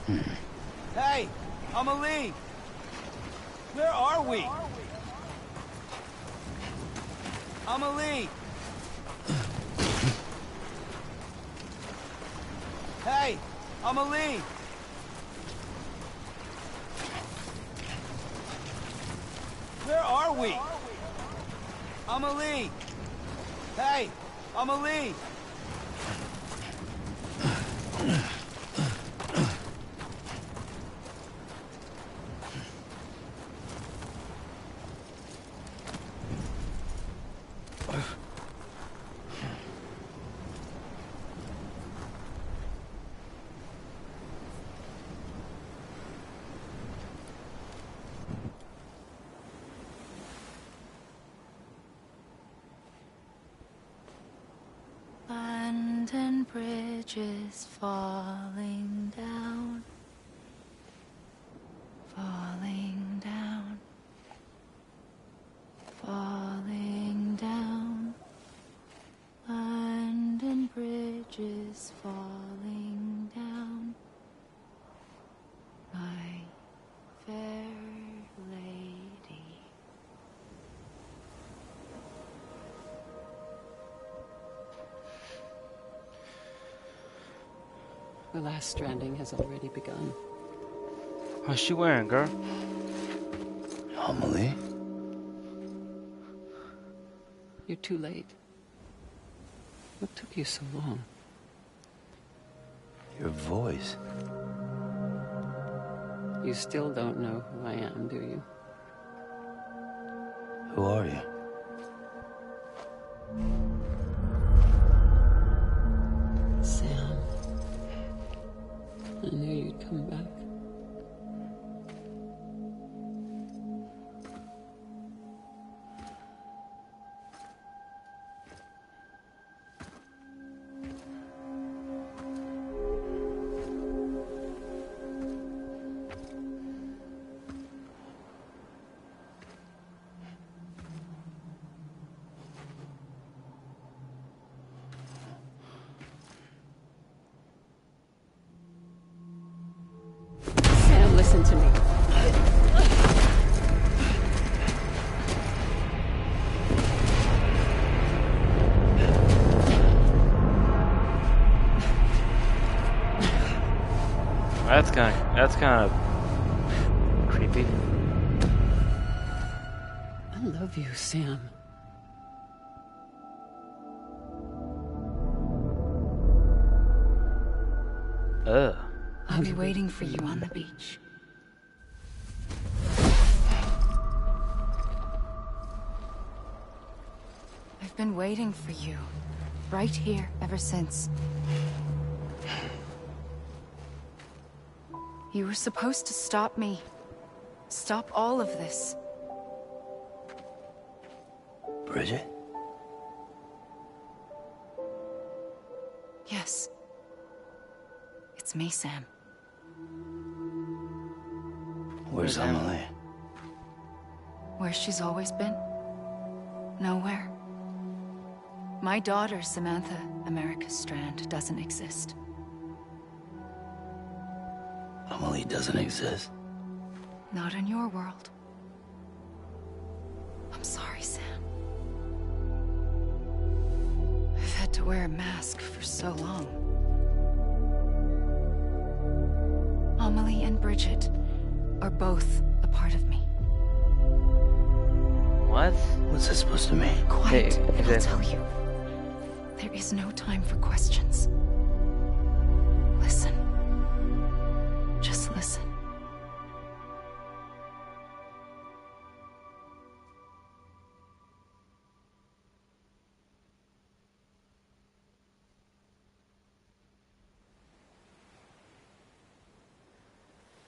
Hey, Amelie! Where are we? Amelie! Hey, Amelie! Where are we? Amelie! Hey, Amelie! London Bridge is falling down, falling down, falling down. London Bridge is falling down, my fair lady. The last stranding has already begun. What's she wearing, girl? Amelie? You're too late. What took you so long? Your voice. You still don't know who I am, do you? Who are you? Sam. I knew you'd come back. Sam, listen to me. That's kind of creepy. I love you, Sam. Ugh. I'll be waiting for you on the beach. I've been waiting for you, right here, ever since. You were supposed to stop me. Stop all of this. Bridget? Yes. It's me, Sam. Where's Amelie? Where she's always been. Nowhere. My daughter, Samantha America Strand, doesn't exist. Amelie doesn't exist. Not in your world. I'm sorry, Sam. I've had to wear a mask for so long. Amelie and Bridget are both a part of me. What? What's this supposed to mean? Quiet, Hey, and I'll exactly. tell you. There is no time for questions. Listen. Just listen.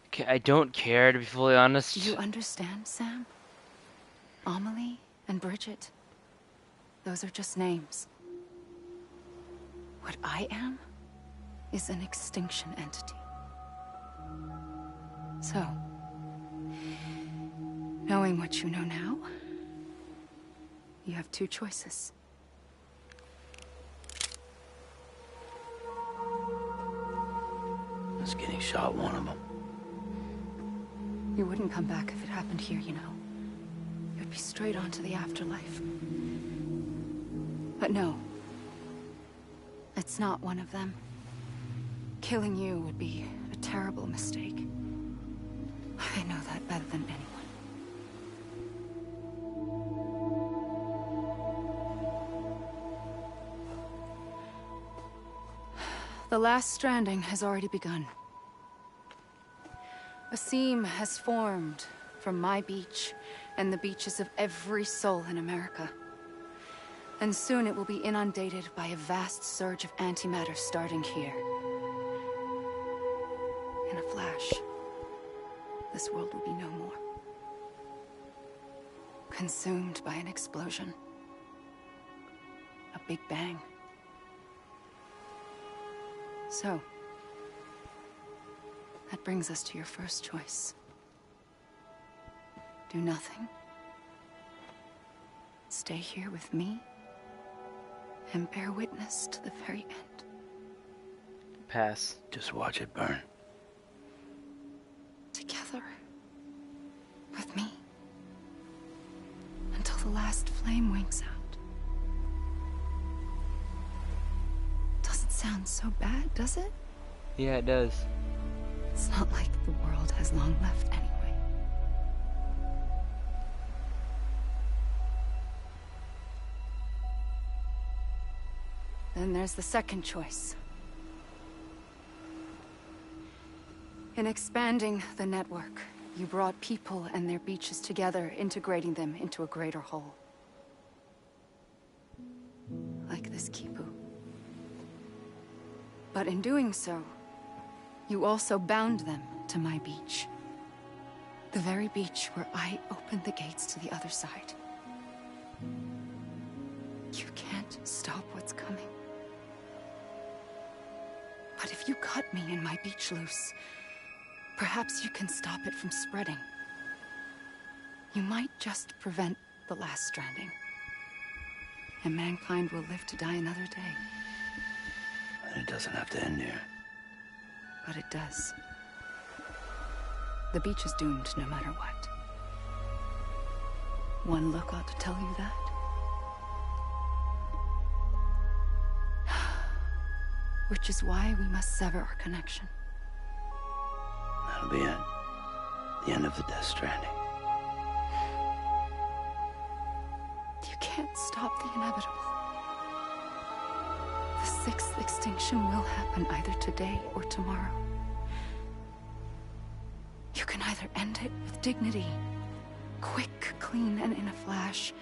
Okay, I don't care, to be fully honest. Do you understand, Sam? Amelie and Bridget. Those are just names. What I am is an extinction entity. So, knowing what you know now, you have two choices. It's getting shot one of them. You wouldn't come back if it happened here, you know. You'd be straight on to the afterlife. But no. It's not one of them. Killing you would be a terrible mistake. I know that better than anyone. The last stranding has already begun. A seam has formed from my beach and the beaches of every soul in America. And soon it will be inundated by a vast surge of antimatter starting here. In a flash, this world will be no more. Consumed by an explosion. A big bang. So, that brings us to your first choice. Do nothing. Stay here with me, and bear witness to the very end. Pass. Just watch it burn. Together. With me. Until the last flame winks out. Doesn't sound so bad, does it? Yeah, it does. It's not like the world has long left anyway. Then there's the second choice. In expanding the network, you brought people and their beaches together, integrating them into a greater whole. Like this Kipu. But in doing so, you also bound them to my beach. The very beach where I opened the gates to the other side. You can't stop what's coming. But if you cut me and my beach loose, perhaps you can stop it from spreading. You might just prevent the last stranding. And mankind will live to die another day. And it doesn't have to end here. But it does. The beach is doomed no matter what. One look ought to tell you that. Which is why we must sever our connection. That'll be it. The end of the Death Stranding. You can't stop the inevitable. The sixth extinction will happen either today or tomorrow. You can either end it with dignity, quick, clean, and in a flash,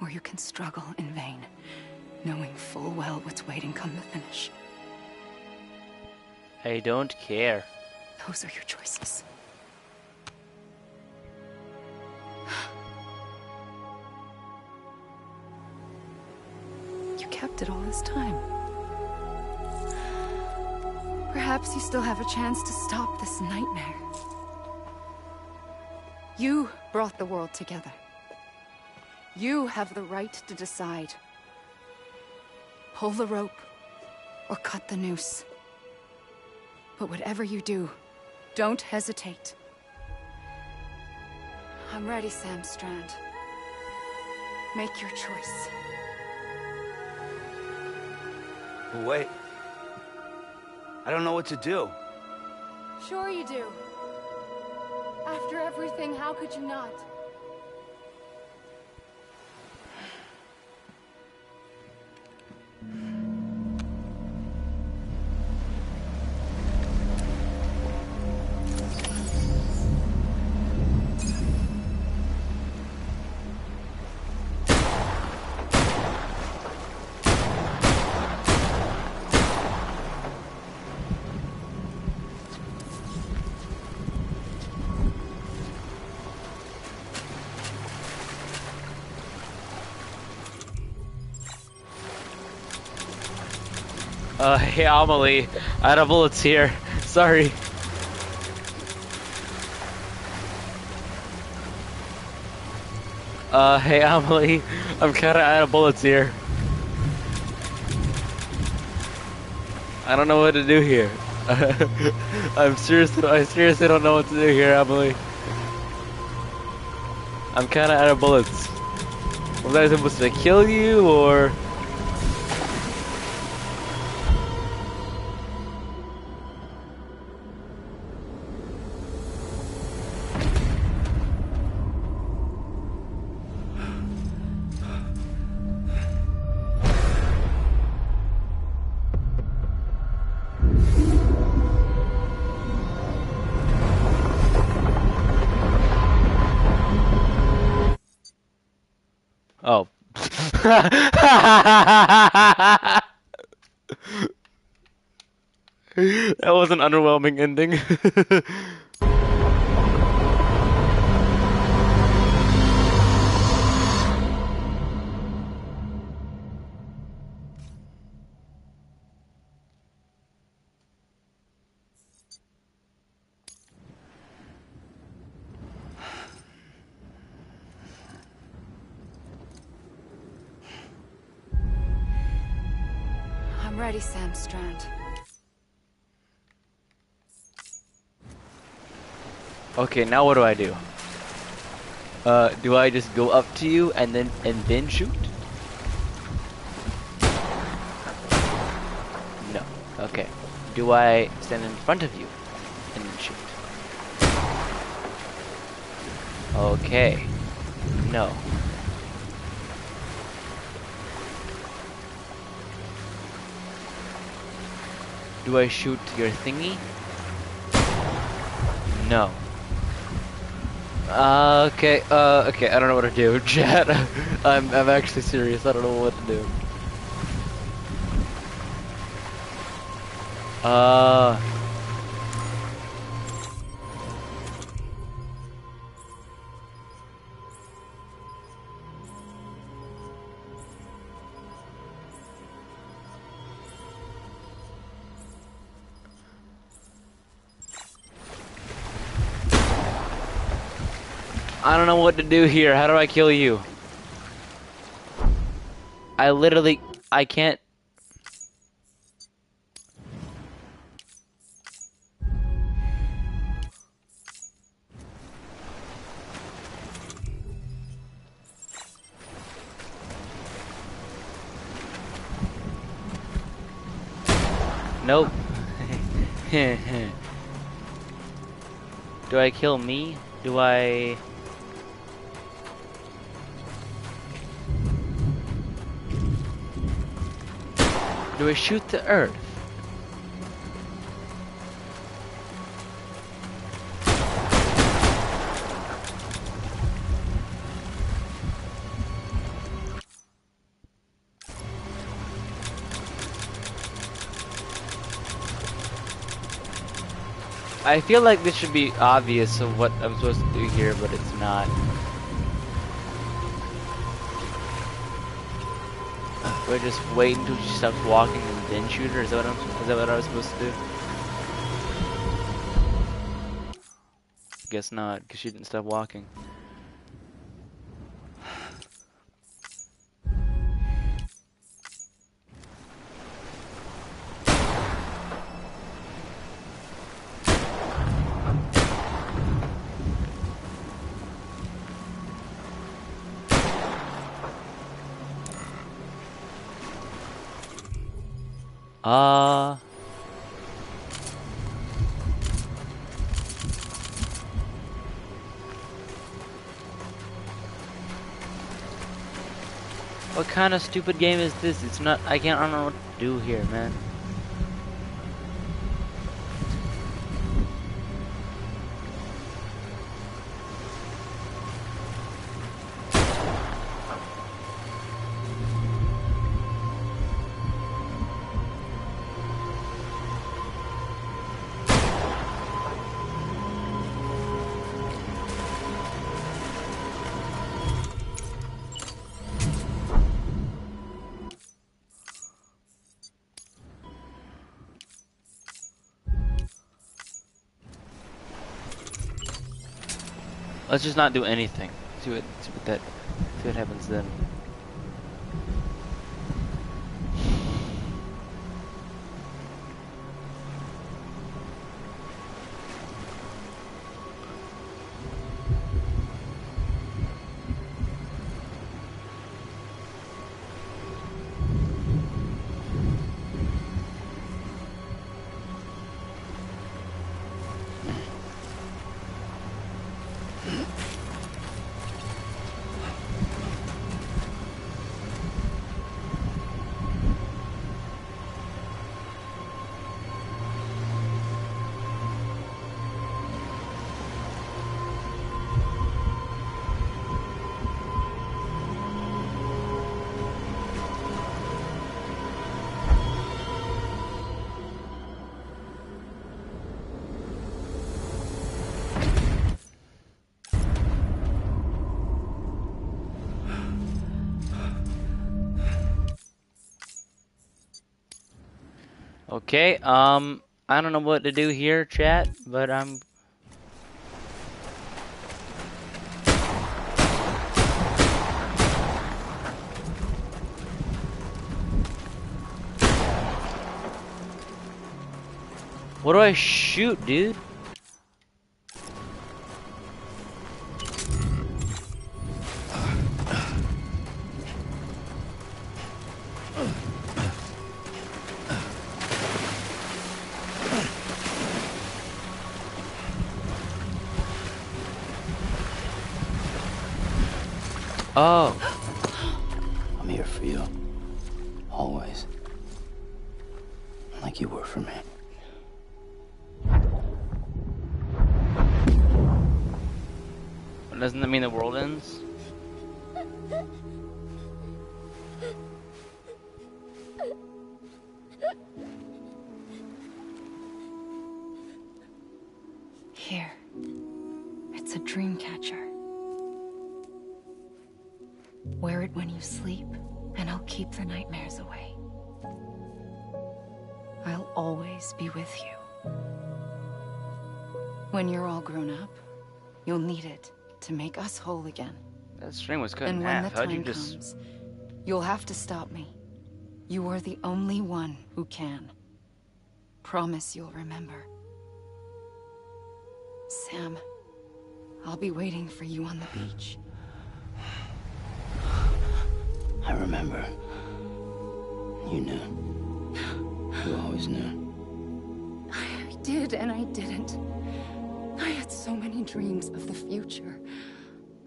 or you can struggle in vain, knowing full well what's waiting come the finish. I don't care. Those are your choices. You kept it all this time. Perhaps you still have a chance to stop this nightmare. You brought the world together. You have the right to decide. Pull the rope, or cut the noose. But whatever you do, don't hesitate. I'm ready, Sam Strand. Make your choice. Wait. I don't know what to do. Sure you do. After everything, how could you not? Hey Amelie, I had a bullets here. Sorry. Hey Amelie, I'm kinda out of bullets here. I don't know what to do here. I seriously don't know what to do here, Emily. I'm kinda out of bullets. Was I supposed to kill you, or...? Oh. That was an underwhelming ending. I'm ready, Sam Strand. Okay, now what do I do? Do I just go up to you and then shoot? No. Okay. Do I stand in front of you and then shoot? Okay. No. Do I shoot your thingy? No. Okay, I don't know what to do, chat. I'm actually serious, I don't know what to do. I don't know what to do here. How do I kill you? I can't. Nope. Do I kill me? Do I... Do I shoot the earth? I feel like this should be obvious of what I'm supposed to do here, but it's not. Do I just wait until she stops walking and then shoot her? Is that what I was supposed to do? Guess not, because she didn't stop walking. What kind of stupid game is this? It's not, I don't know what to do here, man. Let's just not do anything. See what happens then. Okay, I don't know what to do here, chat, but I'm... What do I shoot, dude? Oh. I'm here for you. Always. Like you were for me. Doesn't that mean the world ends? Here. It's a dream catcher. Wear it when you sleep, and I'll keep the nightmares away. I'll always be with you. When you're all grown up, you'll need it to make us whole again. That string was cut And in when half. the How'd you time just... comes, you'll have to stop me. You are the only one who can. Promise you'll remember. Sam, I'll be waiting for you on the beach. I remember. You knew. You always knew. I did and I didn't. I had so many dreams of the future.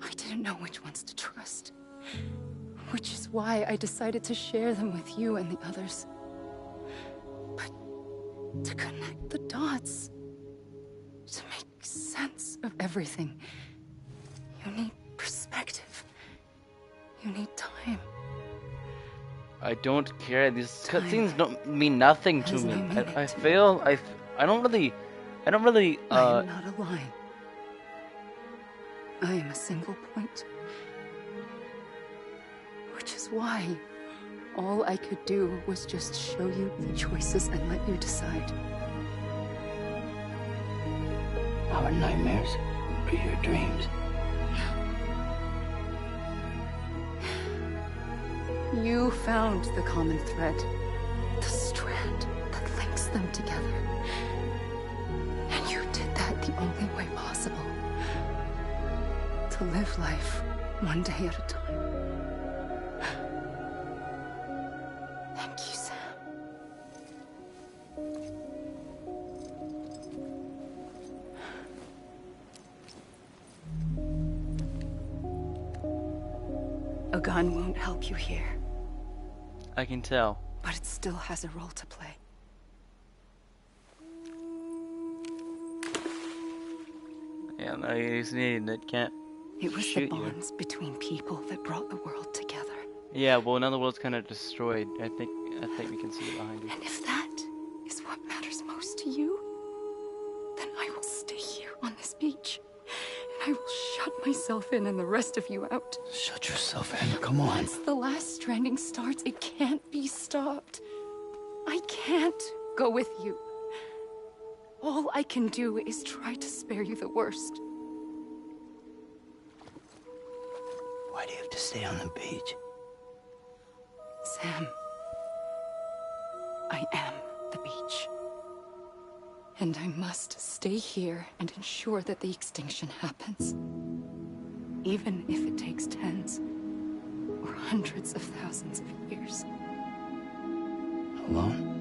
I didn't know which ones to trust. Which is why I decided to share them with you and the others. But to connect the dots, to make sense of everything, you need perspective. You need time. I don't care. These Time cutscenes don't mean nothing to has me. no meaning I to feel... I don't really... I am not a line. I am a single point. Which is why all I could do was just show you the choices and let you decide. Our nightmares are your dreams. You found the common thread, the strand that links them together. And you did that the only way possible. To live life one day at a time. Thank you, Sam. A gun won't help you here. I can tell. But it still has a role to play. Yeah, no, you just need that can't It was the shoot you. bonds between people that brought the world together. Yeah, well, now the world's kind of destroyed. I think we can see it behind you. And if that is what matters most to you, then I will stay here on this beach. And I will shut myself in and the rest of you out. Shut yourself in. Come on. Once the last stranding starts, it can't be stopped. I can't go with you. All I can do is try to spare you the worst. Why do you have to stay on the beach? Sam, I am the beach. And I must stay here and ensure that the extinction happens. Even if it takes tens or hundreds of thousands of years. Alone?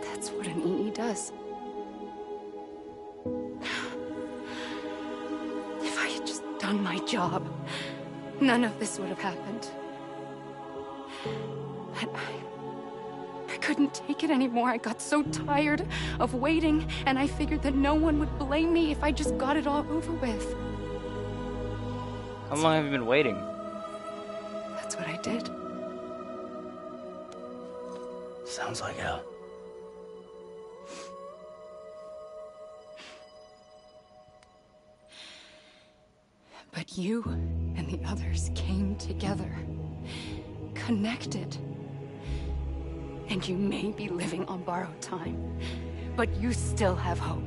That's what an EE does. If I had just done my job, none of this would have happened. But I couldn't take it anymore. I got so tired of waiting, and I figured that no one would blame me if I just got it all over with. How long have you been waiting? That's what I did. Sounds like hell. But you and the others came together. connected. And you may be living on borrowed time, but you still have hope.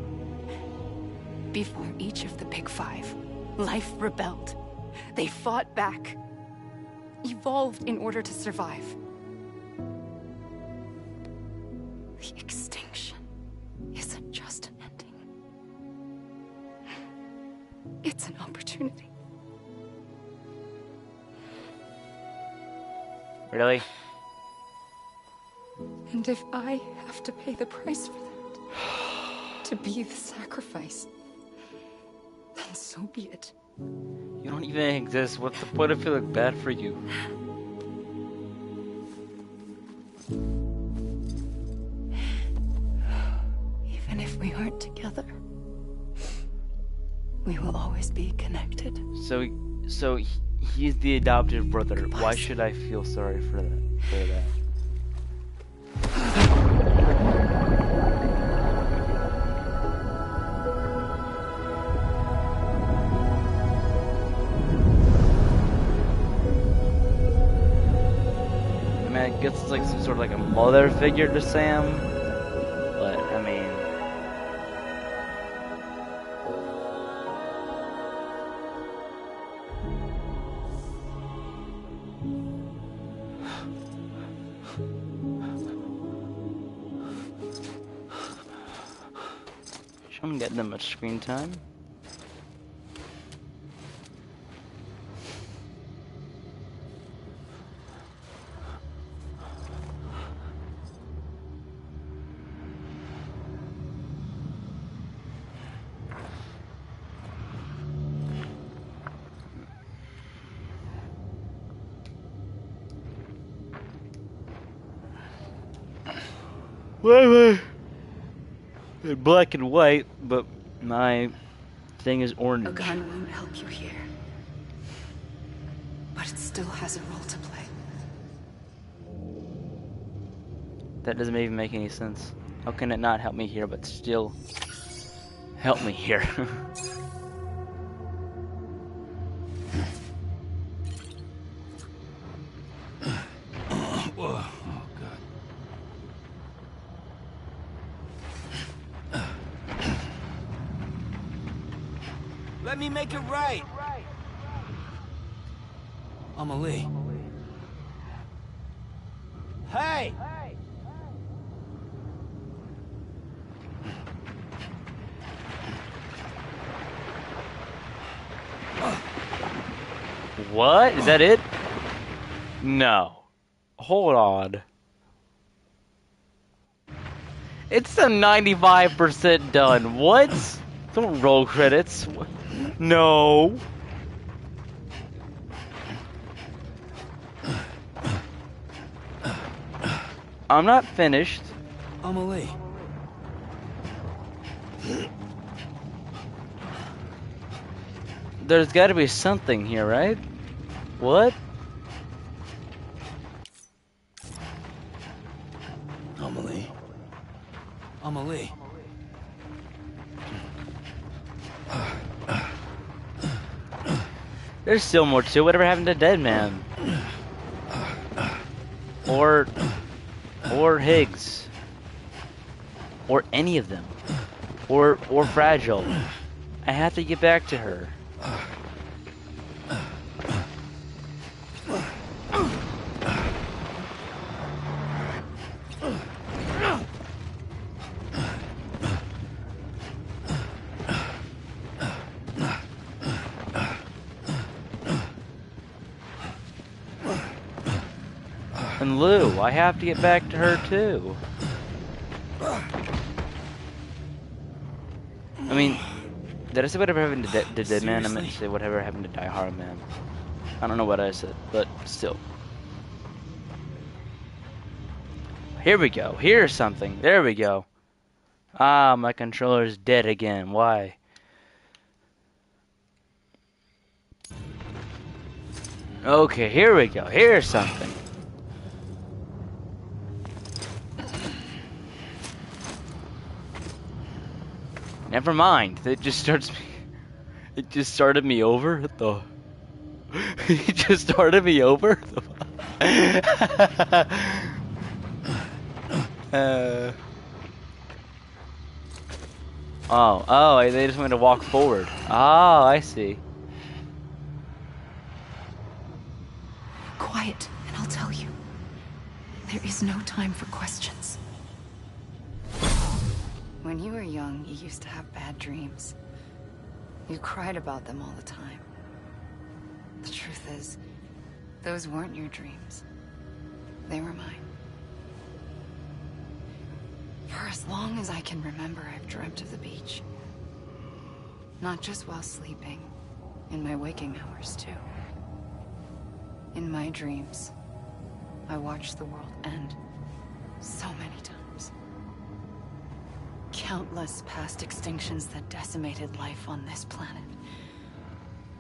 Before each of the Big Five, life rebelled. They fought back, evolved in order to survive. The extinction isn't just an ending. It's an opportunity. Really? And if I have to pay the price for that, to be the sacrifice, then so be it. You don't even exist. What's the point of feeling bad for you? Even if we aren't together, we will always be connected. So he's the adopted brother. Goodbye, Why son. should I feel sorry for that? I mean, I guess it's like some sort of like a mother figure to Sam, but I mean. I'm getting that much screen time. Wait. Black and white, but my thing is orange. A gun won't help you here. But it still has a role to play. That doesn't even make any sense. How can it not help me here, but still help me here? Whoa. Oh, God. Let me make it right. Amelie. Hey! What? Is that it? No. Hold on. It's a 95% done. What? Don't roll credits. No. I'm not finished. Amelie. There's got to be something here, right? What? Amelie. Amelie. There's still more to it. Whatever happened to Dead Man? Or Higgs. Or any of them. Or Fragile. I have to get back to her. And Lou, I have to get back to her too. I mean, did I say whatever happened to Dead Man? I meant to say whatever happened to Die Hard Man. I don't know what I said, but still. Here we go. Here's something. There we go. Ah, my controller's dead again. Why? Okay, here we go. Here's something. Never mind. It just starts me. It just started me over. It just started me over. Oh, they just want me to walk forward. Oh, I see. Quiet, and I'll tell you. There is no time for questions. When you were young, you used to have bad dreams. You cried about them all the time. The truth is, those weren't your dreams. They were mine. For as long as I can remember, I've dreamt of the beach. Not just while sleeping, in my waking hours too. In my dreams, I watched the world end so many times. Countless past extinctions that decimated life on this planet.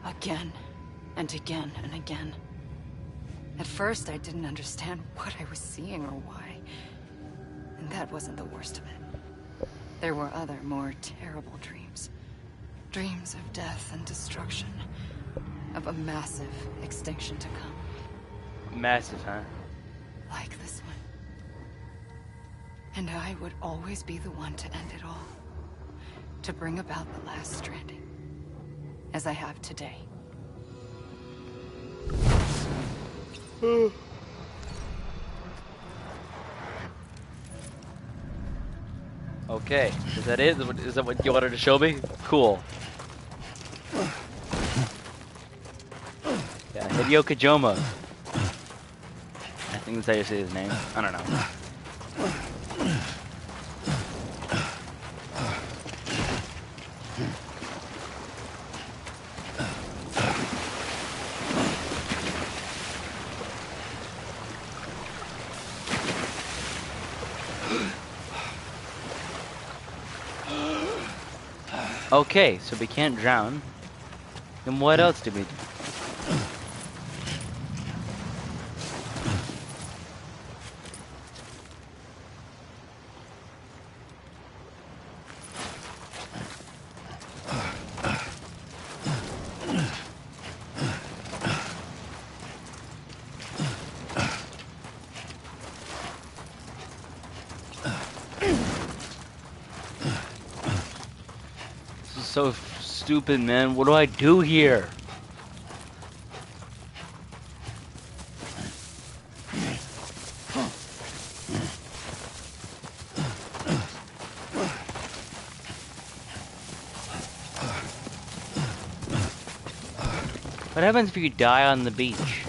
Again, and again, and again. At first, I didn't understand what I was seeing or why. And that wasn't the worst of it. There were other, more terrible dreams. Dreams of death and destruction. Of a massive extinction to come. Massive, huh? Like this one. And I would always be the one to end it all. To bring about the last stranding. As I have today. Okay, is that it? Is that what you wanted to show me? Cool. Yeah, Hideo Kojima. I think that's how you say his name. I don't know. Okay, so we can't drown. Then what else do we do? So stupid, man. What do I do here? What happens if you die on the beach?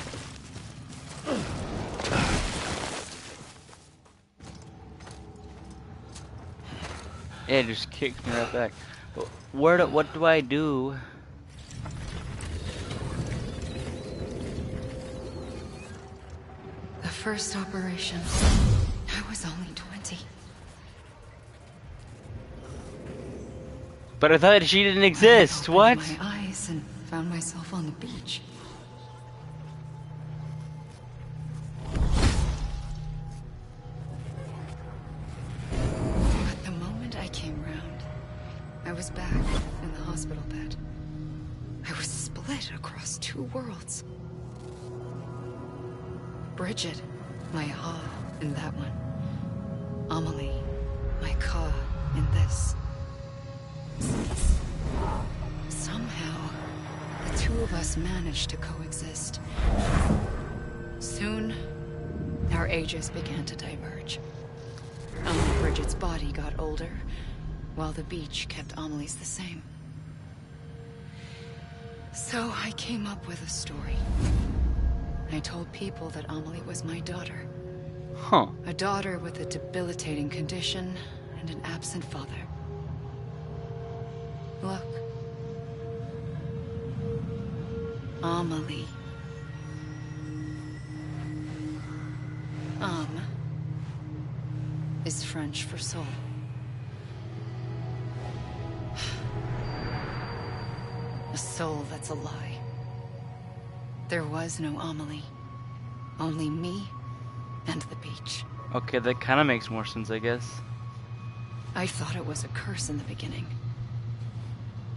Yeah, it just kicks me right back. What do I do? The first operation. I was only 20. But I thought she didn't exist. I What? opened my eyes and found myself on the beach. But the moment I came round, I was back in the hospital bed. I was split across two worlds. Bridget, my Ha in that one. Amelie, my Ka in this. Somehow, the two of us managed to coexist. Soon, our ages began to diverge. Bridget's body got older, while the beach kept Amelie's the same. So I came up with a story. I told people that Amelie was my daughter. Huh. A daughter with a debilitating condition and an absent father. Look. Amelie. Is French for soul. A soul that's a lie. There was no Amelie. Only me and the beach. Okay, that kind of makes more sense, I guess. I thought it was a curse in the beginning.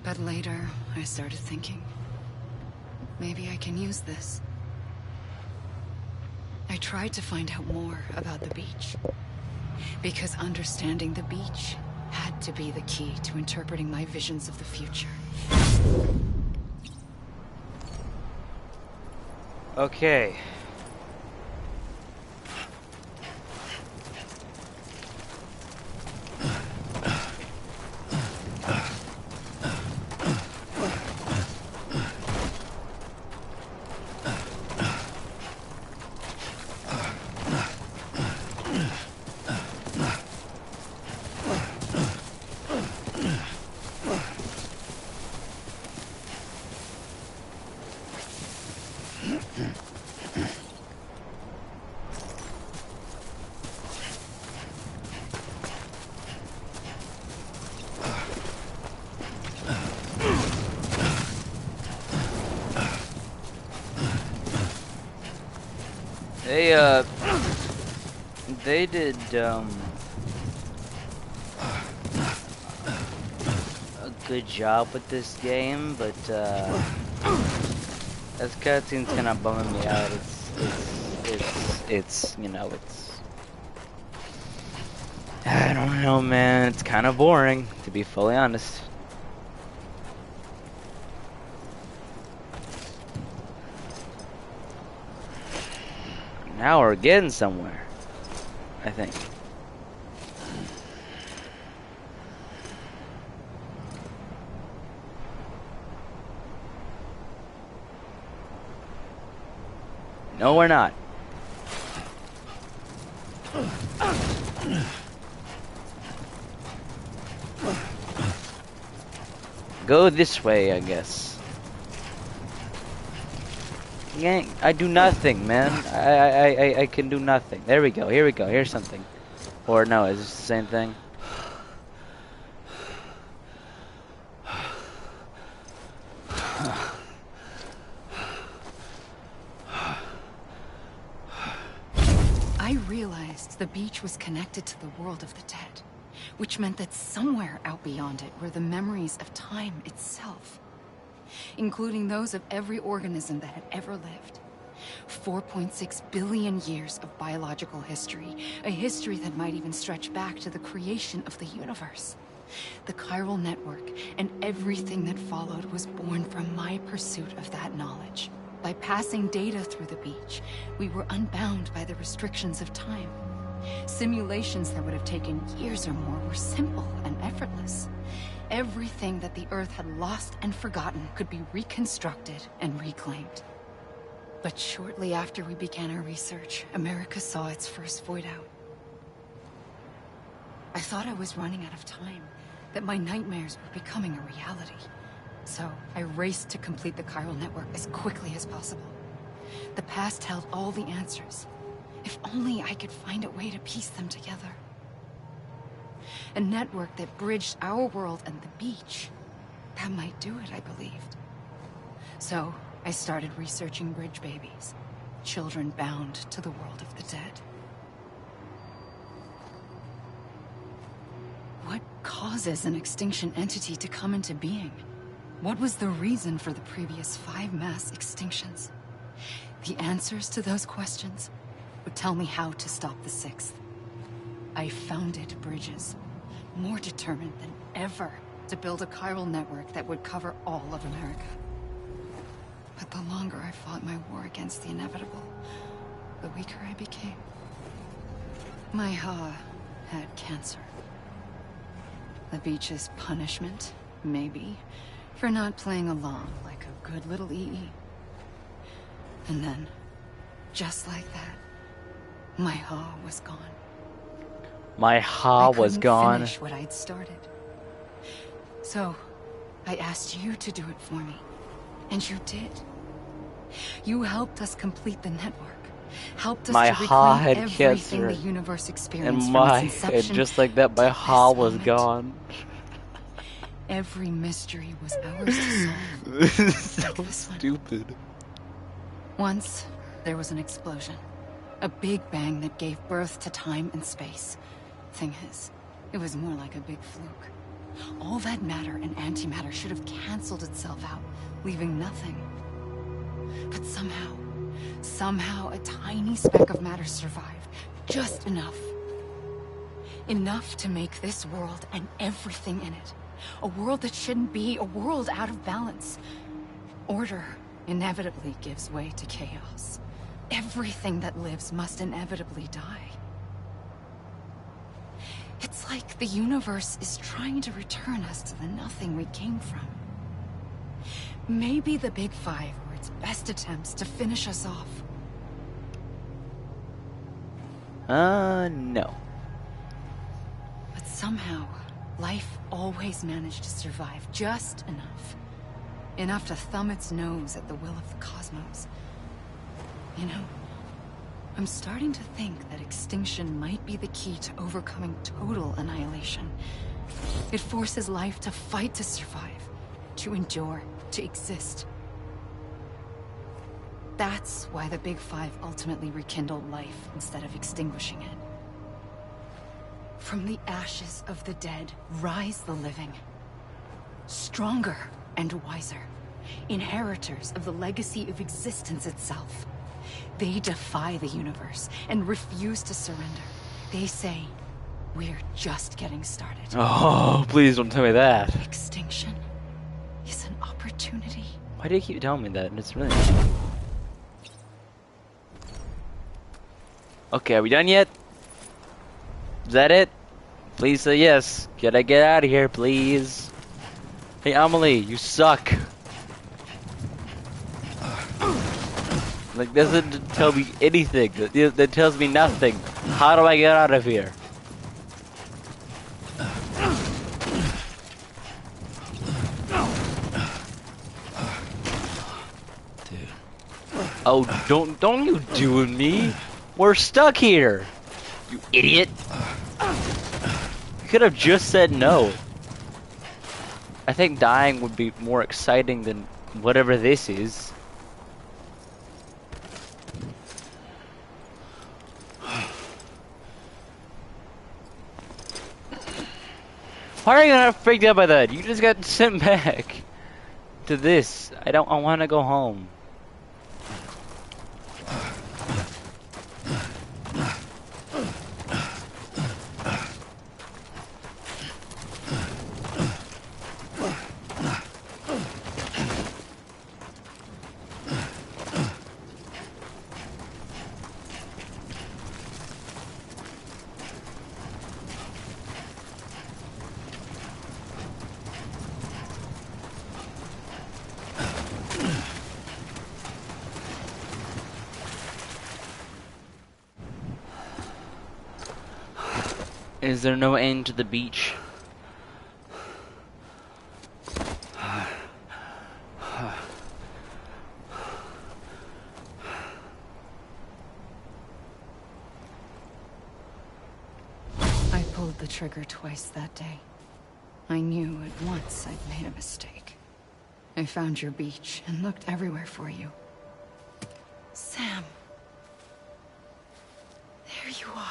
But later, I started thinking, maybe I can use this. I tried to find out more about the beach. Because understanding the beach had to be the key to interpreting my visions of the future. Okay. They did, a good job with this game, but, this cutscene's kinda bumming me out. It's, you know, I don't know, man, it's kinda boring, to be fully honest. Now we're getting somewhere, I think. No, we're not. Go this way, I guess. I do nothing, man. I can do nothing. There we go. Here we go. Here's something. Or no, is this the same thing? I realized the beach was connected to the world of the dead, which meant that somewhere out beyond it were the memories of time itself, including those of every organism that had ever lived. 4.6 billion years of biological history, a history that might even stretch back to the creation of the universe. The chiral network and everything that followed was born from my pursuit of that knowledge. By passing data through the beach, we were unbound by the restrictions of time. Simulations that would have taken years or more were simple and effortless. Everything that the Earth had lost and forgotten could be reconstructed and reclaimed. But shortly after we began our research, America saw its first void out. I thought I was running out of time, that my nightmares were becoming a reality. So I raced to complete the chiral network as quickly as possible. The past held all the answers. If only I could find a way to piece them together. A network that bridged our world and the beach. That might do it, I believed. So I started researching bridge babies, children bound to the world of the dead. What causes an extinction entity to come into being? What was the reason for the previous 5 mass extinctions? The answers to those questions would tell me how to stop the 6th. I founded Bridges, more determined than ever to build a chiral network that would cover all of America. But the longer I fought my war against the inevitable, the weaker I became. My Ha had cancer. The beach's punishment, maybe, for not playing along like a good little EE. And then, just like that, my Ha was gone. My Ha was gone. I couldn't finish what I'd started. So, I asked you to do it for me. And you did. You helped us complete the network. Helped us my to Ha reclaim had everything cancer. the universe experienced And from its and inception just like that, my to Ha this was moment. gone. Every mystery was ours to solve. This is so Like this one. stupid. Once, there was an explosion. A big bang that gave birth to time and space. Thing is, it was more like a big fluke. All that matter and antimatter should have canceled itself out, leaving nothing. But somehow, Somehow, a tiny speck of matter survived. Just enough. Enough to make this world and everything in it. A world that shouldn't be, a world out of balance. Order inevitably gives way to chaos. Everything that lives must inevitably die. It's like the universe is trying to return us to the nothing we came from. Maybe the Big Five were its best attempts to finish us off. No. But somehow, life always managed to survive just enough. Enough to thumb its nose at the will of the cosmos. You know, I'm starting to think that extinction might be the key to overcoming total annihilation. It forces life to fight to survive, to endure, to exist. That's why the Big Five ultimately rekindled life instead of extinguishing it. From the ashes of the dead, rise the living. Stronger and wiser. Inheritors of the legacy of existence itself. They defy the universe and refuse to surrender. They say, we're just getting started. Oh, please don't tell me that. Extinction is an opportunity. Why do you keep telling me that? It's really... Okay, are we done yet? Is that it? Please say yes. Can I get out of here, please? Hey, Amelie, you suck. Like, doesn't tell me anything. That tells me nothing. How do I get out of here? Dude. Oh, don't you do with me. We're stuck here. You idiot. You could have just said no. I think dying would be more exciting than whatever this is. Why are you not freaked out by that? You just got sent back to this. I want to go home. Is there no end to the beach? I pulled the trigger twice that day. I knew at once I'd made a mistake. I found your beach and looked everywhere for you. Sam. There you are.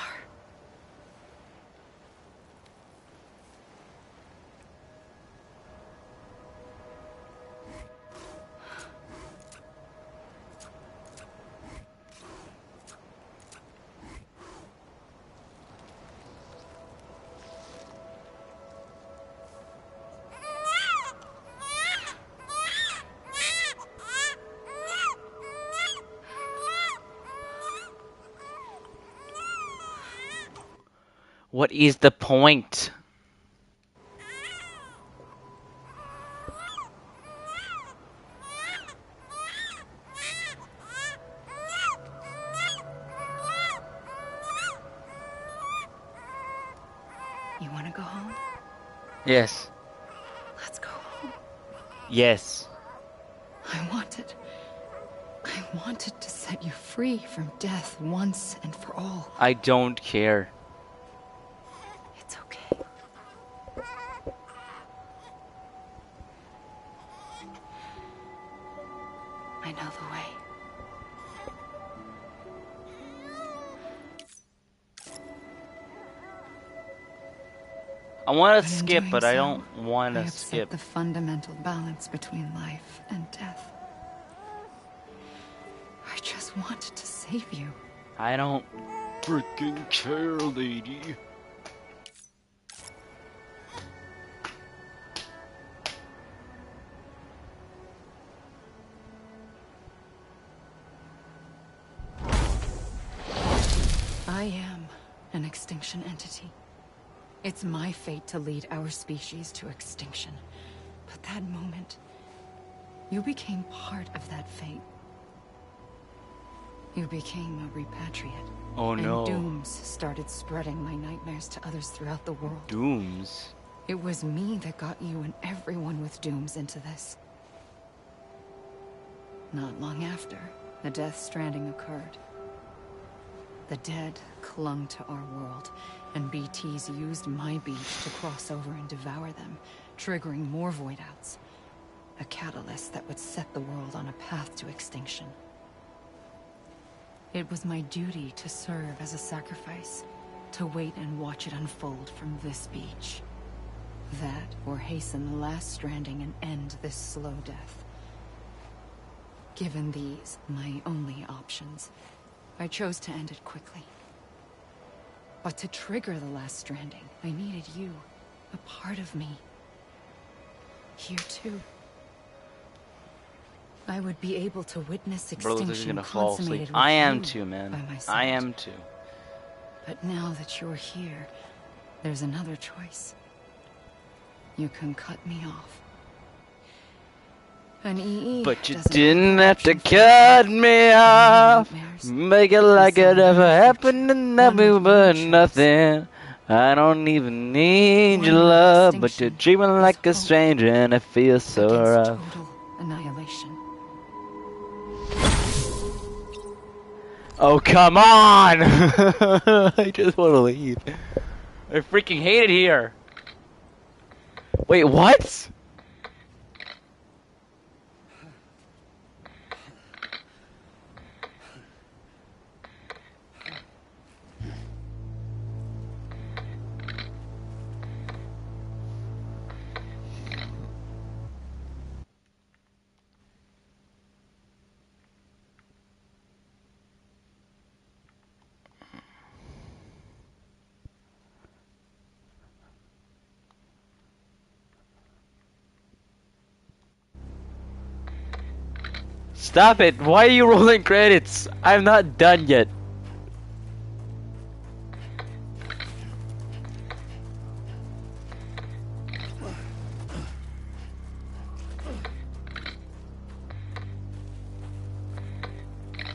What is the point? You want to go home? Yes. Let's go home. Yes. I wanted to set you free from death once and for all. I don't care. It's okay. I know the way. I want But to in skip, doing but I so, don't want I to upset skip. the fundamental balance between life and death. I just wanted to save you. I don't freaking care, lady. I am an extinction entity. It's my fate to lead our species to extinction. But that moment, you became part of that fate. You became a repatriate. Oh no. And dooms started spreading my nightmares to others throughout the world. Dooms? It was me that got you and everyone with dooms into this. Not long after, the Death Stranding occurred. The dead clung to our world, and BTs used my beach to cross over and devour them, triggering more void outs. A catalyst that would set the world on a path to extinction. It was my duty to serve as a sacrifice, to wait and watch it unfold from this beach. That, or hasten the last stranding and end this slow death. Given these, my only options, I chose to end it quickly. But to trigger the last stranding, I needed you, a part of me. Here too. I would be able to witness Brothers are extinction gonna fall asleep. consummated with I am you too, man. by my I side. am too. But now that you're here, there's another choice. You can cut me off. An EE But you doesn't didn't have have to option for cut me off. nightmares. Make it like it never happened and nothing One but choice. nothing. I don't even need your One love, but extinction you're dreaming is like a hope stranger and it feels so against rough. total annihilation. Oh, come on! I just want to leave. I freaking hate it here. Wait, what? Stop it! Why are you rolling credits? I'm not done yet.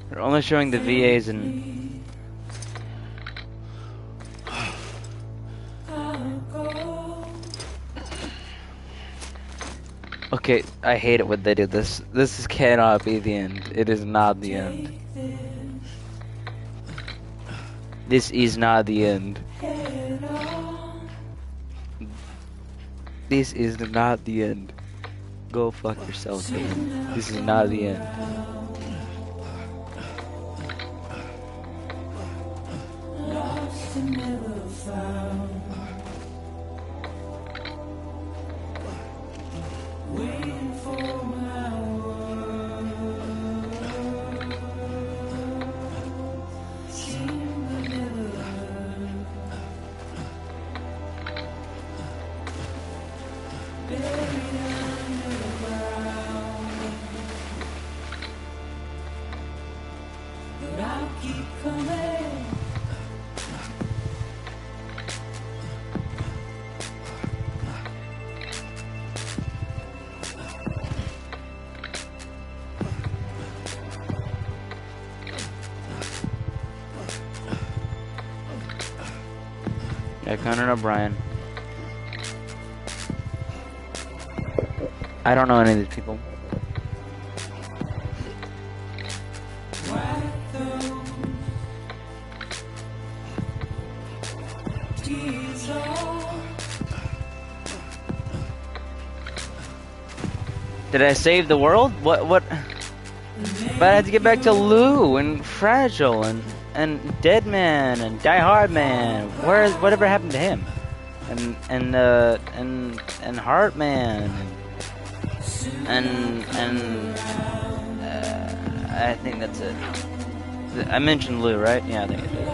They're only showing the VAs and... Okay, I hate it when they do this. This cannot be the end. It is not the end. This is not the end. This is not the end. Go fuck yourself, dude. This is not the end. Yeah, Conan O'Brien. I don't know any of these people. Did I save the world? What? But I had to get back to Lou and Fragile and Dead Man and Die Hard Man. Whatever happened to him? And Heartman and I think that's it. I mentioned Lou, right? Yeah, I think I did.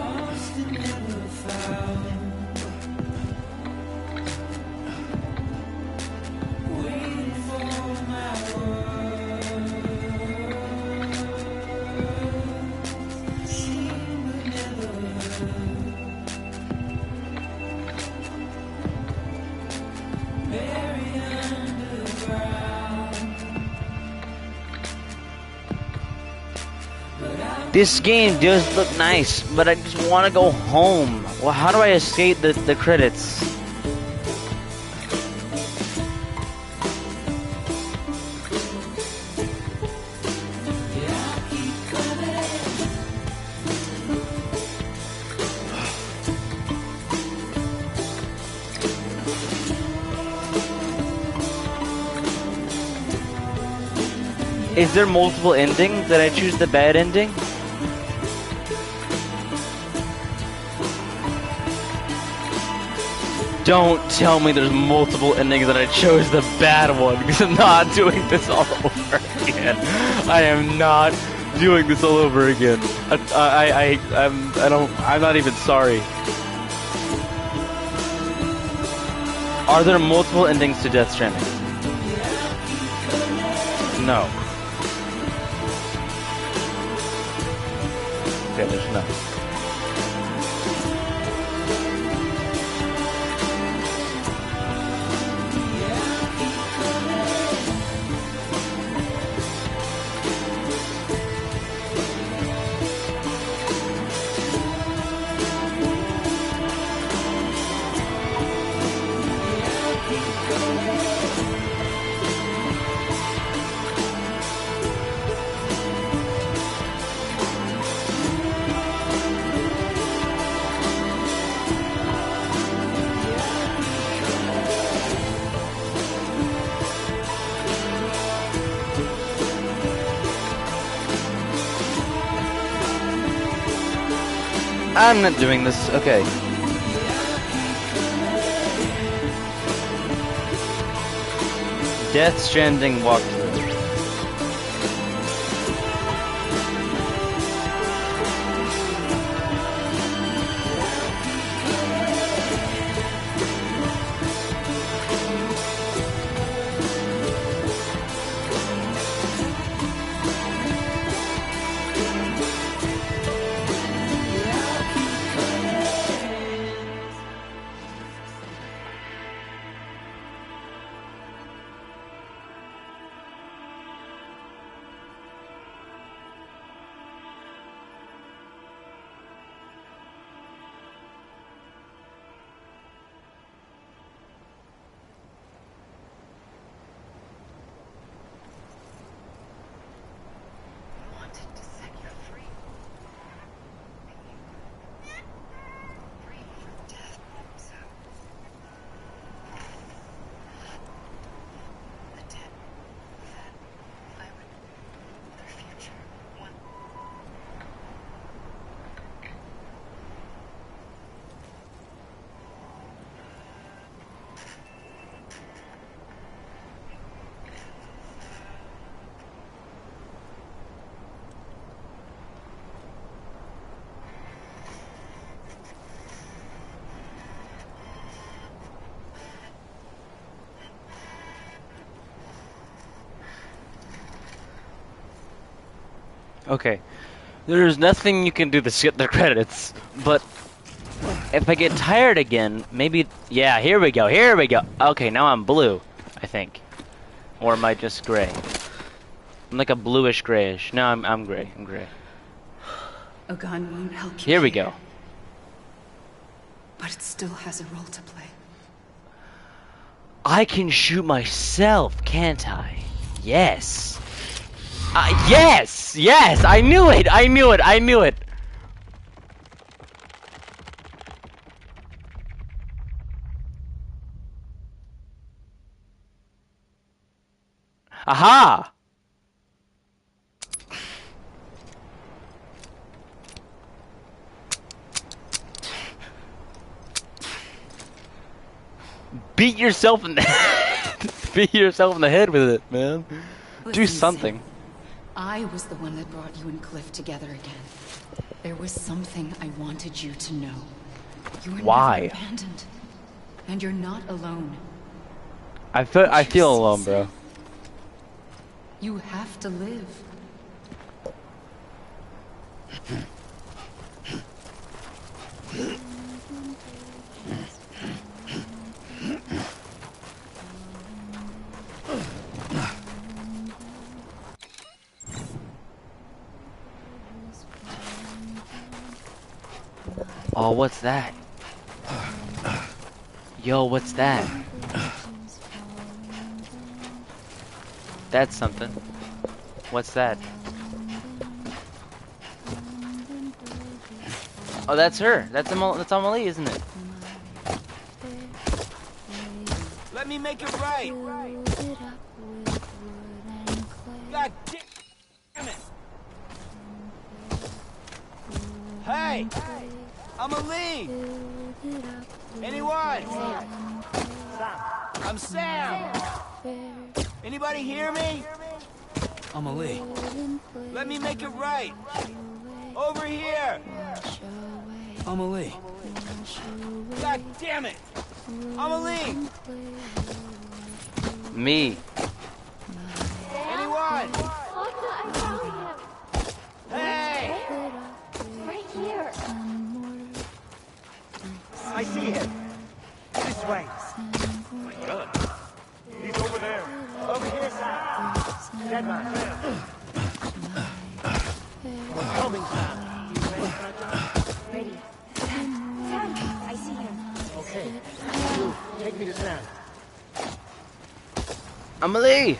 This game does look nice, but I just want to go home. Well, how do I escape the credits? Is there multiple endings? Did I choose the bad ending? Don't tell me there's multiple endings and I chose the bad one, because I'm not doing this all over again. I am not doing this all over again. I'm not even sorry. Are there multiple endings to Death Stranding? No. Okay, there's none. I'm not doing this. Okay. Death Stranding walkthrough. Okay. There's nothing you can do to skip the credits, but if I get tired again, maybe... Yeah, here we go, here we go. Okay, now I'm blue, I think. Or am I just gray? I'm like a bluish grayish. No, I'm gray, I'm gray. A gun won't help you. Here we go. But it still has a role to play. I can shoot myself, can't I? Yes. Yes! Yes! I knew it! I knew it! I knew it! Aha! Beat yourself in the head. Beat yourself in the head with it, man. Do Listen, something. Sam, I was the one that brought you and Cliff together again. There was something I wanted you to know. You were Why? never abandoned. And you're not alone. I feel alone, bro. You have to live. Oh, what's that? Yo, what's that? That's something. What's that? Oh, that's her. That's Amelie, isn't it? Let me make it right. God damn it. Hey! Amelie! Anyone? I'm Sam! Anybody hear me? Amelie. Let me make it right. Over here! Amelie. God damn it! Amelie! Me. Anyone? I found him. Hey! Right here. I see him. This way. He's over there. Over here, Sam. Dead man. We're coming, Sam. Ready. Sam, I see him. Okay. You, take me to Sam. Amelie!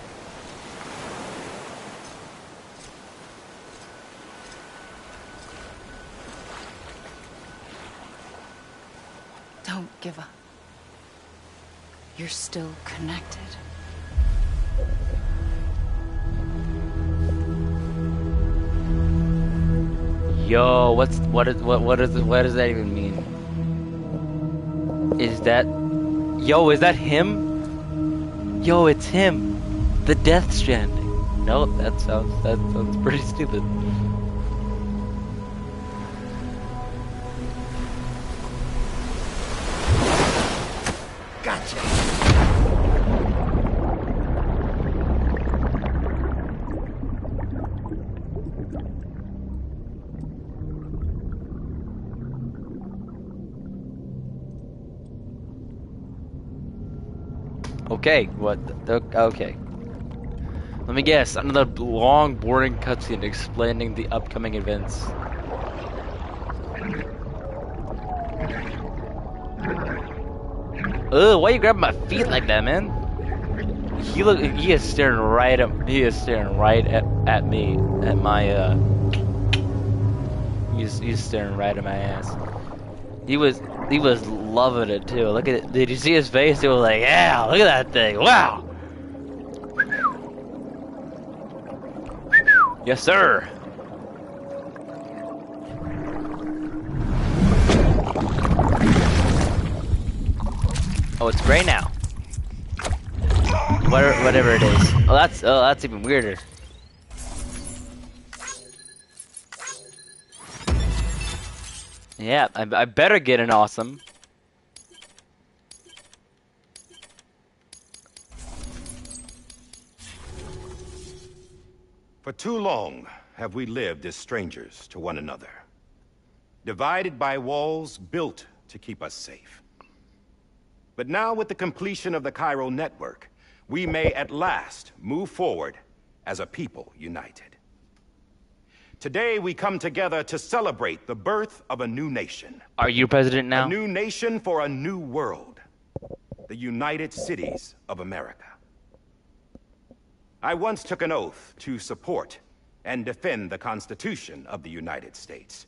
Don't give up. You're still connected. Yo, what does that even mean? Is that is that him? Yo, it's him. The Death Stranding. No, that sounds pretty stupid. Gotcha. Okay, okay. Let me guess, another long, boring cutscene explaining the upcoming events. Ugh, why you grabbing my feet like that, man? He is staring right at me, at my, he's staring right at my ass. He was loving it too. Look at it. Did you see his face? He was like, yeah, look at that thing. Wow. Yes, sir. Oh, it's gray now. Whatever it is. Oh, that's even weirder. Yeah, I better get an awesome. For too long have we lived as strangers to one another, divided by walls built to keep us safe. But now, with the completion of the Cairo network, we may at last move forward as a people united. Today, we come together to celebrate the birth of a new nation. Are you president now? A new nation for a new world. The United Cities of America. I once took an oath to support and defend the Constitution of the United States.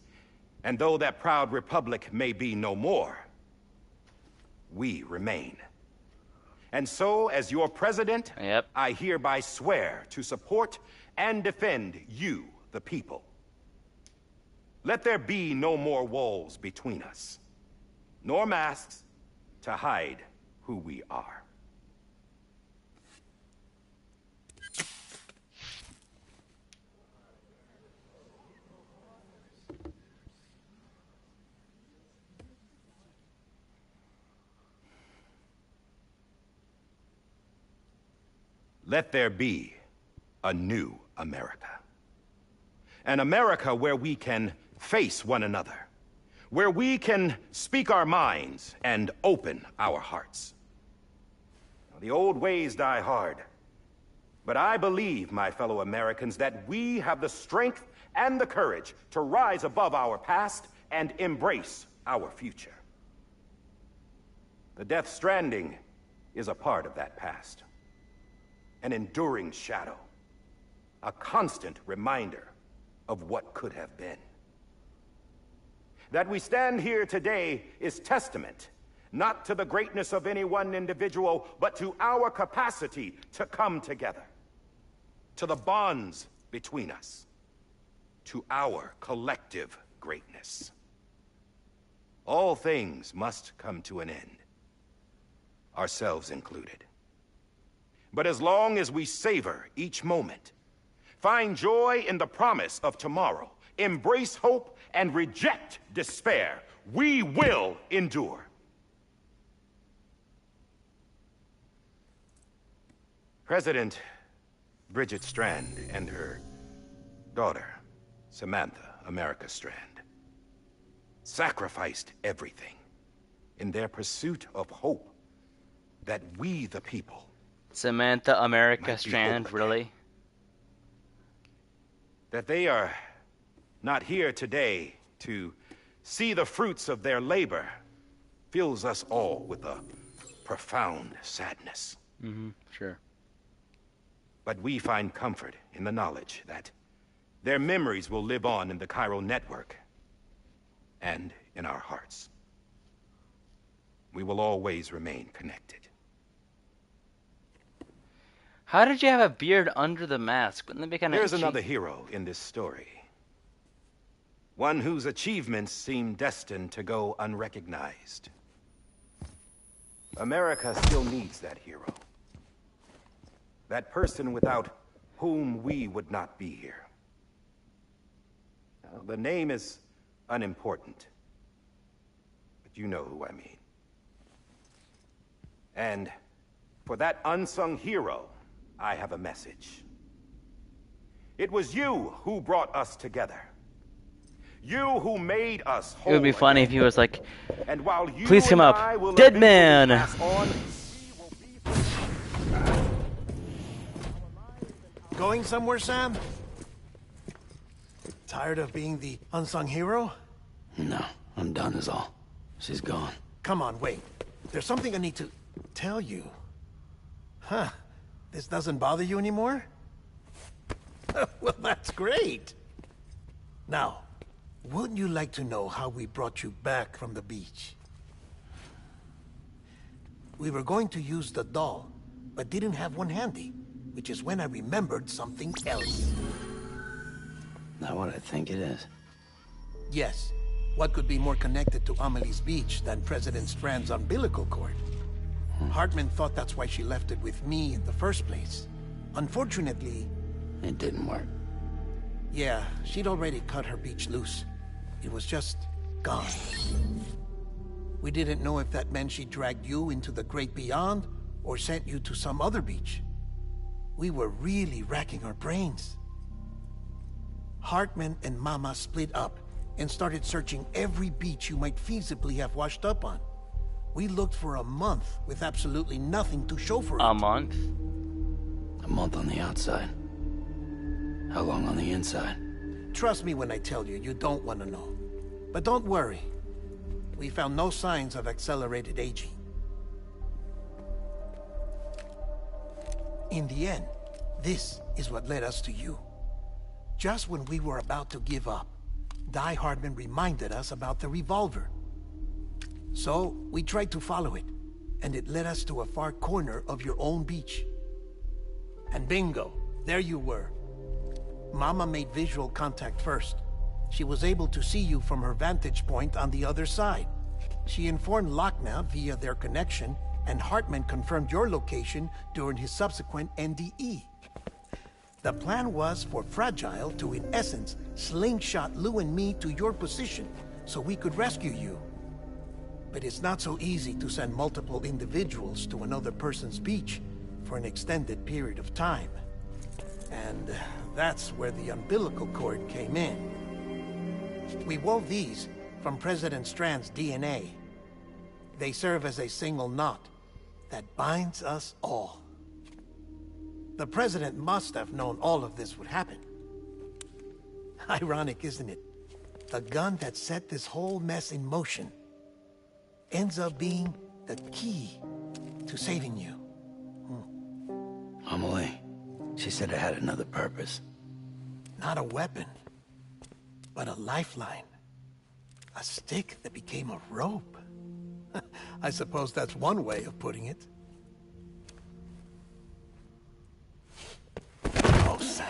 And though that proud republic may be no more, we remain. And so, as your president, Yep. I hereby swear to support and defend you, the people. Let there be no more walls between us, nor masks to hide who we are. let there be a new America. An America where we can face one another, where we can speak our minds and open our hearts. The old ways die hard, but I believe, my fellow Americans, that we have the strength and the courage to rise above our past and embrace our future. The Death Stranding is a part of that past. An enduring shadow. A constant reminder of what could have been. That we stand here today is testament, not to the greatness of any one individual, but to our capacity to come together. To the bonds between us. To our collective greatness. All things must come to an end. Ourselves included. But as long as we savor each moment, find joy in the promise of tomorrow, embrace hope, and reject despair, we will endure. President Bridget Strand and her daughter, Samantha America Strand, sacrificed everything in their pursuit of hope that we, the people, Samantha America Strand, really? That they are not here today to see the fruits of their labor fills us all with a profound sadness. Sure. But we find comfort in the knowledge that their memories will live on in the Cairo network and in our hearts. We will always remain connected. How did you have a beard under the mask? Wouldn't that be kind of There's another hero in this story. One whose achievements seem destined to go unrecognized. America still needs that hero. That person without whom we would not be here. Now, the name is unimportant, but you know who I mean. And for that unsung hero, I have a message. It was you who brought us together. You who made us whole. It would be funny if he was like, and while you please come up. Dead man! Going somewhere, Sam? Tired of being the unsung hero? No, I'm done is all. She's gone. Come on, wait. There's something I need to tell you. Huh. This doesn't bother you anymore? Well, that's great. Now, wouldn't you like to know how we brought you back from the beach? We were going to use the doll, but didn't have one handy, which is when I remembered something else. Not what I think it is. Yes. What could be more connected to Amelie's beach than President Strand's umbilical cord? Hartman thought that's why she left it with me in the first place. Unfortunately... It didn't work. Yeah, she'd already cut her beach loose. It was just gone. We didn't know if that meant she dragged you into the great beyond, or sent you to some other beach. We were really racking our brains. Hartman and Mama split up, and started searching every beach you might feasibly have washed up on. We looked for a month with absolutely nothing to show for it. a month? A month on the outside. How long on the inside? Trust me when I tell you, you don't want to know. But don't worry. We found no signs of accelerated aging. In the end, this is what led us to you. Just when we were about to give up, Die Hartman reminded us about the revolver. So, we tried to follow it, and it led us to a far corner of your own beach. And bingo, there you were. Mama made visual contact first. She was able to see you from her vantage point on the other side. She informed Lockne via their connection, and Hartman confirmed your location during his subsequent NDE. The plan was for Fragile to, in essence, slingshot Lou and me to your position, so we could rescue you. But it's not so easy to send multiple individuals to another person's beach, for an extended period of time. And that's where the umbilical cord came in. We wove these from President Strand's DNA. They serve as a single knot that binds us all. The President must have known all of this would happen. Ironic, isn't it? The gun that set this whole mess in motion ends up being the key to saving you. Amelie, she said it had another purpose. Not a weapon, but a lifeline. A stick that became a rope. I suppose that's one way of putting it. Oh, Sam.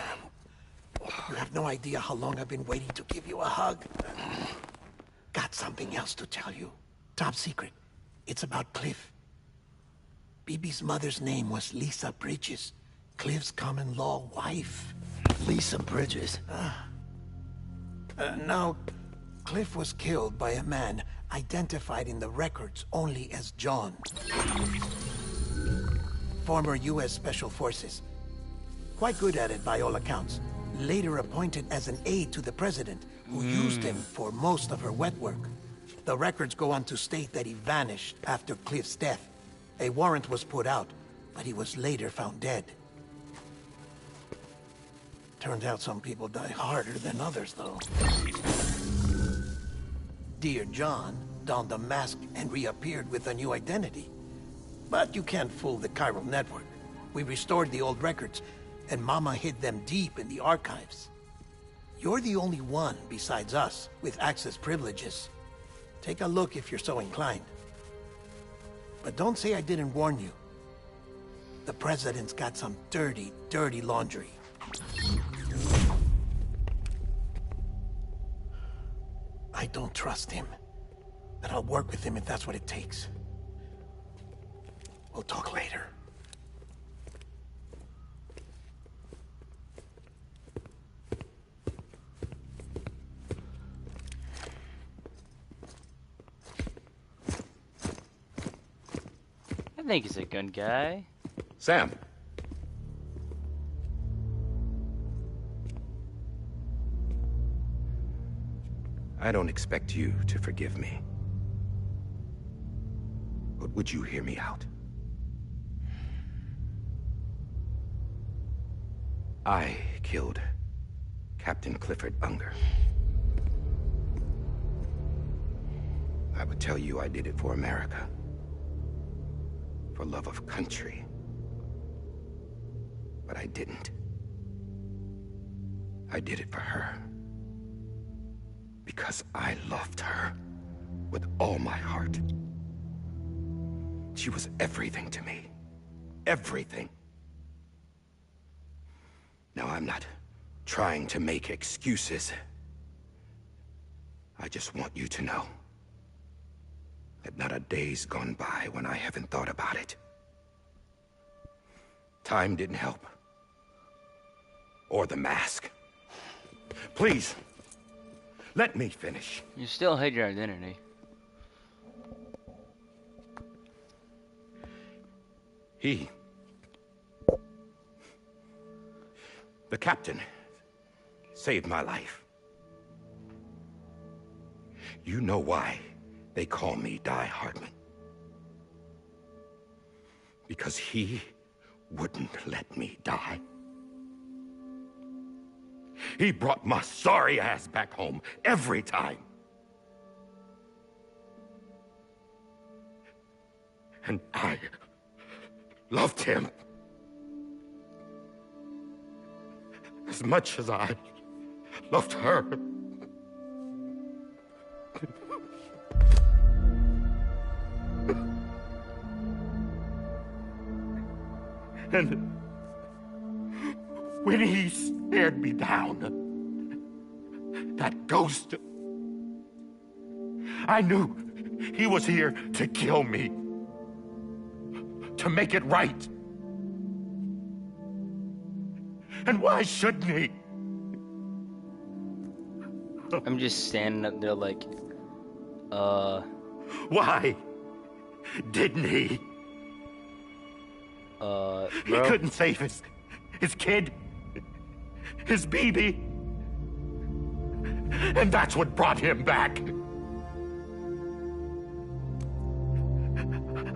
You have no idea how long I've been waiting to give you a hug. Got something else to tell you. Top secret. It's about Cliff. Bibi's mother's name was Lisa Bridges, Cliff's common-law wife. Lisa Bridges? Now, Cliff was killed by a man identified in the records only as John. Former U.S. Special Forces. Quite good at it by all accounts. Later appointed as an aide to the president, who used him for most of her wet work. The records go on to state that he vanished after Cliff's death. A warrant was put out, but he was later found dead. Turned out some people die harder than others, though. Dear John donned a mask and reappeared with a new identity. But you can't fool the chiral network. We restored the old records, and Mama hid them deep in the archives. You're the only one, besides us, with access privileges. Take a look if you're so inclined. But don't say I didn't warn you. The President's got some dirty, dirty laundry. I don't trust him. But I'll work with him if that's what it takes. We'll talk later. I think he's a good guy. Sam. I don't expect you to forgive me. But would you hear me out? I killed Captain Clifford Unger. I would tell you I did it for America. For love of country. But I didn't. I did it for her. Because I loved her with all my heart. She was everything to me. Everything. Now, I'm not trying to make excuses. I just want you to know that not a day's gone by when I haven't thought about it. Time didn't help. Or the mask. Please, let me finish. You still hid your identity. The captain, saved my life. You know why they call me Die Hardman. Because he wouldn't let me die. He brought my sorry ass back home every time. And I loved him as much as I loved her. And when he stared me down, that ghost, I knew he was here to kill me, to make it right. And why shouldn't he? I'm just standing up there like, Why didn't he? He bro. couldn't save his kid, his baby. And that's what brought him back.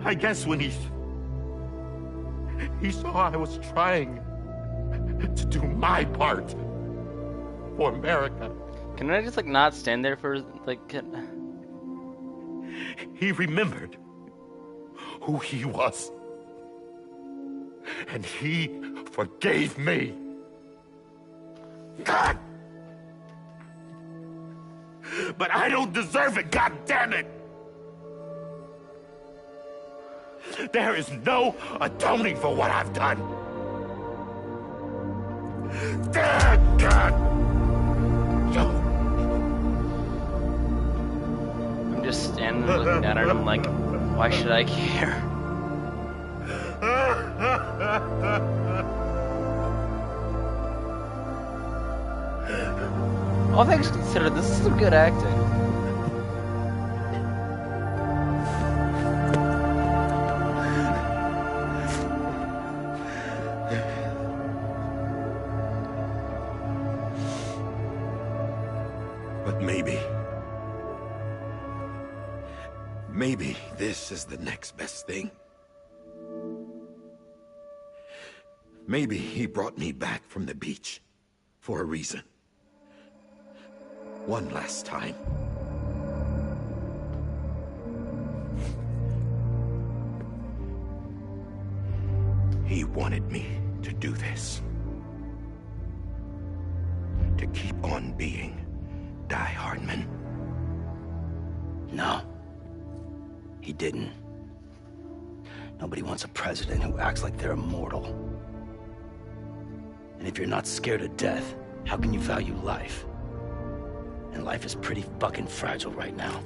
I guess when he saw I was trying to do my part for America. Can I just like not stand there for like? He remembered who he was. And he forgave me. God! But I don't deserve it, God damn it! There is no atoning for what I've done. God! Yo. I'm just standing looking at her and I'm like, why should I care? All things considered, this is some good acting. But maybe this is the next best thing. Maybe he brought me back from the beach for a reason. One last time. He wanted me to do this. To keep on being Die Hardman. No. He didn't. Nobody wants a president who acts like they're immortal. And if you're not scared of death, how can you value life? And life is pretty fucking fragile right now.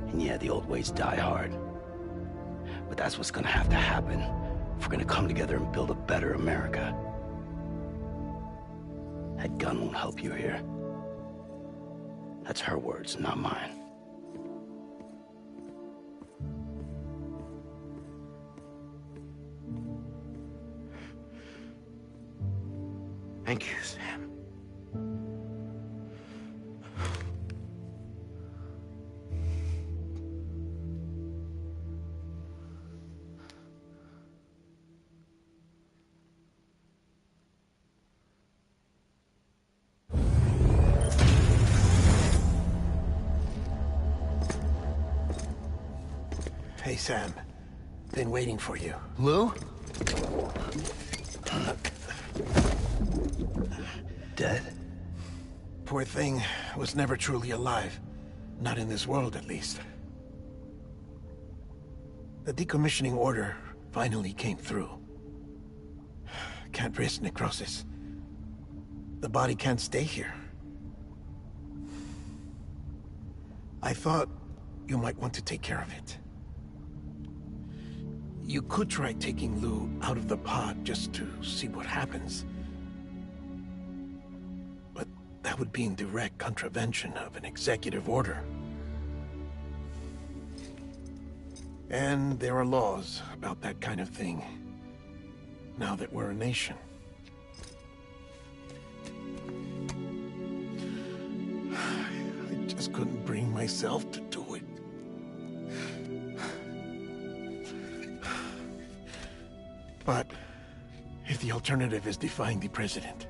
And yeah, the old ways die hard. But that's what's gonna have to happen if we're gonna come together and build a better America. That gun won't help you here. That's her words, not mine. Thank you, Sam. Hey, Sam. Been waiting for you. Lou? Dead? Poor thing was never truly alive. Not in this world, at least. The decommissioning order finally came through. Can't risk necrosis. The body can't stay here. I thought you might want to take care of it. You could try taking Lou out of the pod just to see what happens. But that would be in direct contravention of an executive order. And there are laws about that kind of thing, now that we're a nation. I just couldn't bring myself to do it. But if the alternative is defying the president,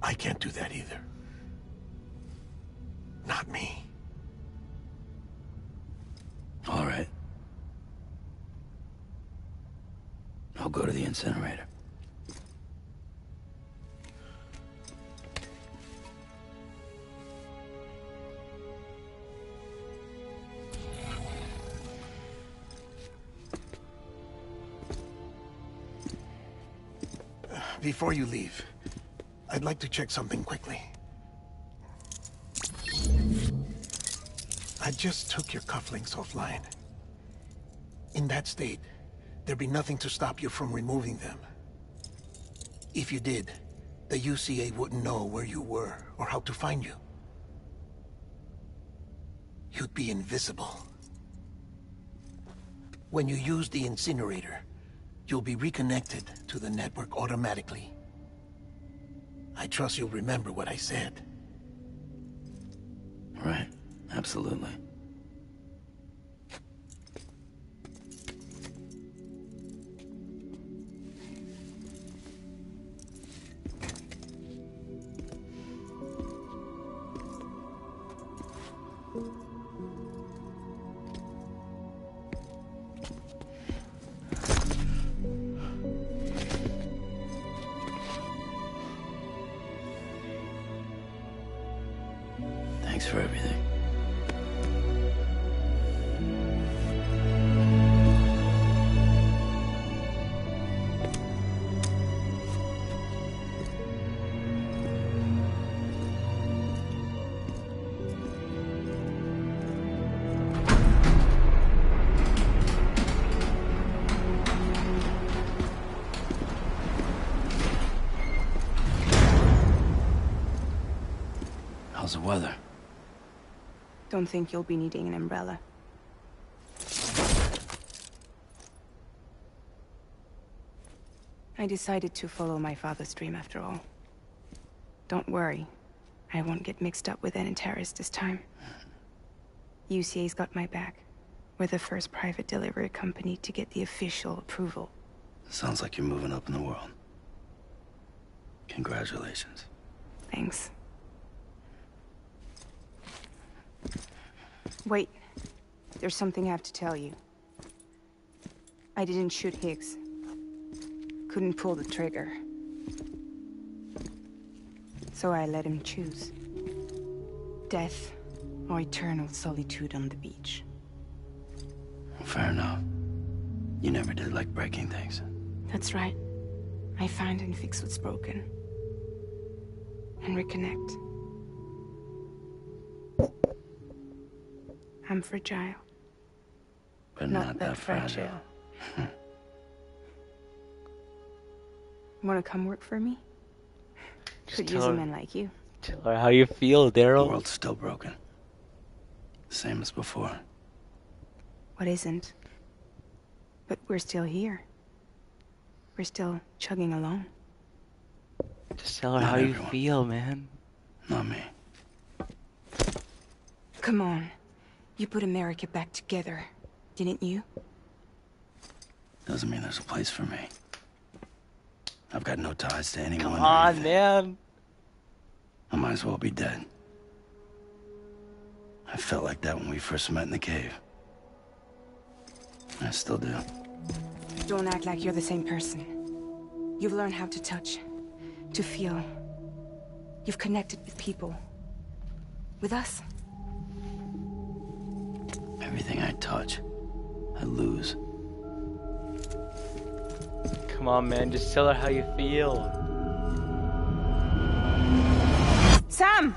I can't do that either. Not me. All right. I'll go to the incinerator. Before you leave, I'd like to check something quickly. I just took your cufflinks offline. In that state, there'd be nothing to stop you from removing them. If you did, the UCA wouldn't know where you were or how to find you. You'd be invisible. When you use the incinerator, you'll be reconnected to the network automatically. I trust you'll remember what I said. Right. Absolutely. Thanks for everything. How's the weather? Don't think you'll be needing an umbrella. I decided to follow my father's dream after all. Don't worry. I won't get mixed up with any terrorists this time. UCA's got my back. We're the first private delivery company to get the official approval. Sounds like you're moving up in the world. Congratulations. Thanks. Wait. There's something I have to tell you. I didn't shoot Higgs. Couldn't pull the trigger. So I let him choose. Death or eternal solitude on the beach. Fair enough. You never did like breaking things. That's right. I find and fix what's broken. And reconnect. I'm fragile. But not that fragile. Wanna come work for me? Could tell use a her- man like you. Tell her how you feel, The Daryl. world's still broken. Same as before. What isn't? But we're still here. We're still chugging along. Just tell her Not how you everyone. feel, man. Not me. Come on. You put America back together, didn't you? Doesn't mean there's a place for me. I've got no ties to anyone. Come or on, anything. man. I might as well be dead. I felt like that when we first met in the cave. I still do. Don't act like you're the same person. You've learned how to touch, to feel. You've connected with people. With us. Everything I touch, I lose. Come on, man. Just tell her how you feel. Sam!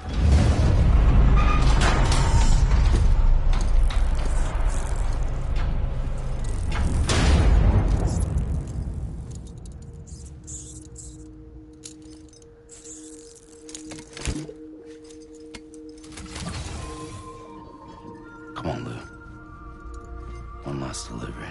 Come on, Lou. One last delivery.